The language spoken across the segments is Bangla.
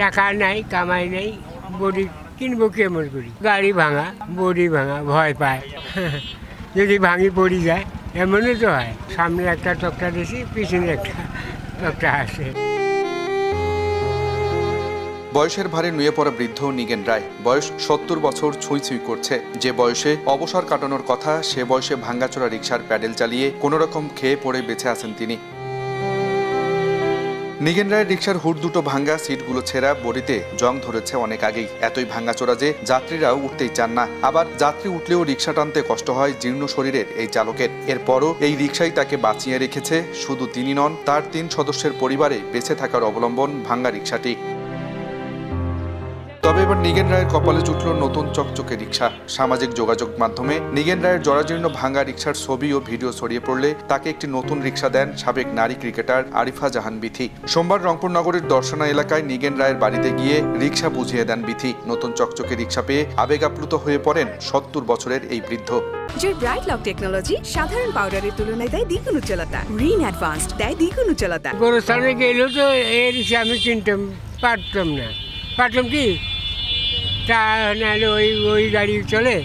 টাকা নাই, কামাই নাই, বডি কিনবো কেমন করি? গাড়ি ভাঙা, বডি ভাঙা, ভয় পায়। যদি ভাঙি পড়ি যায়, এমনই তো হয়। সামনে একটা তক্তা দিয়েছি, পিছনে একটা তক্তা আসে। বয়সের ভারে নুয়ে পড়া বৃদ্ধ নিগেন রায়, বয়স ৭০ বছর ছুঁই ছুঁই করছে। যে বয়সে অবসর কাটানোর কথা, সে বয়সে ভাঙ্গাচোরা রিকশার প্যাডেল চালিয়ে কোনোরকম খেয়ে পড়ে বেঁচে আছেন তিনি। নিগেন রায়ের রিকশার হুড দুটো ভাঙ্গা, সিটগুলো ছেঁড়া, বডিতে জং ধরেছে অনেক আগেই। এতই ভাঙ্গাচোরা যে যাত্রীরাও উঠতেই চান না। আবার যাত্রী উঠলেও রিকশা টানতে কষ্ট হয় জীর্ণ শরীরের এই চালকের। এরপরও এই রিকশাই তাকে বাঁচিয়ে রেখেছে। শুধু তিনি নন, তার ৩ সদস্যের পরিবারে বেঁচে থাকার অবলম্বন ভাঙ্গা রিকশাটি। তবে এবার নিগেন রায়ের কপালে জুটল নতুন চকচকে রিকশা। সামাজিক যোগাযোগ মাধ্যমে নিগেন রায়ের জরাজীর্ণ ভাঙ্গা রিকশার ছবি ও ভিডিও ছড়িয়ে পড়লে তাকে একটি নতুন রিকশা দেন সাবেক নারী ক্রিকেটার আরিফা জাহান বিথি। সোমবার রংপুর নগরীর দর্শনা এলাকায় নিগেন রায়ের বাড়িতে গিয়ে রিকশা বুঝিয়ে দেন বিথি। নতুন চকচকে রিকশা পেয়ে আবেগ আপ্লুত হয়ে পড়েন ৭০ বছরের এই বৃদ্ধ। জয় ব্রাইট লক টেকনোলজি সাধারণ পাউডারের তুলনায় দেয় দ্বিগুণ উজ্জ্বলতা। রিন অ্যাডভান্সড দেয় দ্বিগুণ উজ্জ্বলতা। গোরস্থানে গেলেও তো এই রিক্সা আমি চিনতাম পারতাম না। পারতাম কি, তা নাহলে ওই গাড়ি চলে,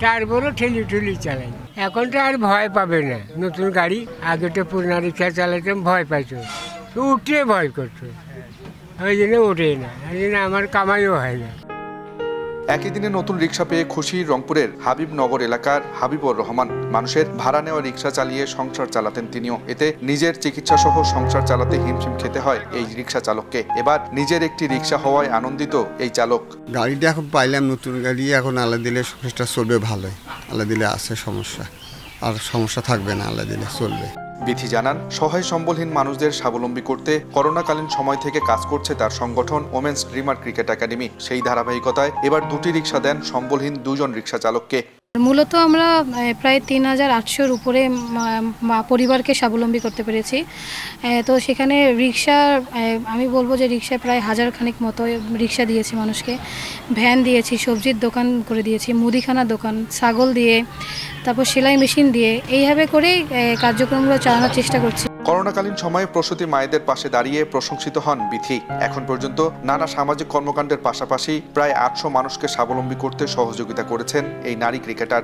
তারপরও ঠেলি চালাই। এখন তো আর ভয় পাবে না, নতুন গাড়ি। আগে তো পুরোনো রিক্সা চালাতাম, ভয় পাইতো, উঠতে ভয় করতো, ওই জন্য ওঠে না, ওই জন্য আমার কামাইও হয় না। একই দিনে নতুন রিকশা পেয়ে খুশি রংপুরের হাবিবনগর এলাকার হাবিবুর রহমান। মানুষের ভাড়া নেওয়া রিকশা চালিয়ে সংসার চালাতেন তিনিও। এতে নিজের চিকিৎসা সহ সংসার চালাতে হিমশিম খেতে হয় এই রিকশা চালককে। এবার নিজের একটি রিকশা হওয়ায় আনন্দিত এই চালক। গাড়িটা এখন পাইলাম, নতুন গাড়ি, এখন আল্লাহ দিলে সংসারটা চলবে ভালোই। আল্লাহ দিলে আছে সমস্যা, আর সমস্যা থাকবে না, আল্লাহ দিলে চলবে। বিথি জানান, সহায় সম্বলহীন মানুষদের স্বাবলম্বী করতে করোনাকালীন সময় থেকে কাজ করছে তার সংগঠন ওমেন্স ড্রিমার ক্রিকেট একাডেমি। সেই ধারাবাহিকতায় এবার 2টি রিকশা দেন সম্বলহীন 2 জন রিকশা চালককে। মূলত আমরা প্রায় ৩,৮০০-র উপরে পরিবারকে স্বাবলম্বী করতে পেরেছি। তো সেখানে রিকশা, আমি বলবো যে রিকশায় প্রায় 1000 খানিক মতো রিকশা দিয়েছি মানুষকে। ভ্যান দিয়েছি, সবজির দোকান করে দিয়েছি, মুদিখানার দোকান, ছাগল দিয়ে, তারপর সেলাই মেশিন দিয়ে, এইভাবে করেই কার্যক্রমগুলো চালানোর চেষ্টা করছি। করোনাকালীন সময়ে প্রসূতি মায়েদের পাশে দাঁড়িয়ে প্রশংসিত হন বিথি। এখন পর্যন্ত নানা সামাজিক কর্মকাণ্ডের পাশাপাশি প্রায় 800 মানুষকে স্বাবলম্বী করতে সহযোগিতা করেছেন এই নারী ক্রিকেটার।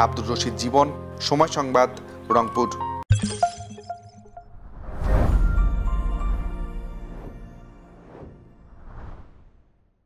আব্দুর রশিদ জীবন, সময় সংবাদ, রংপুর।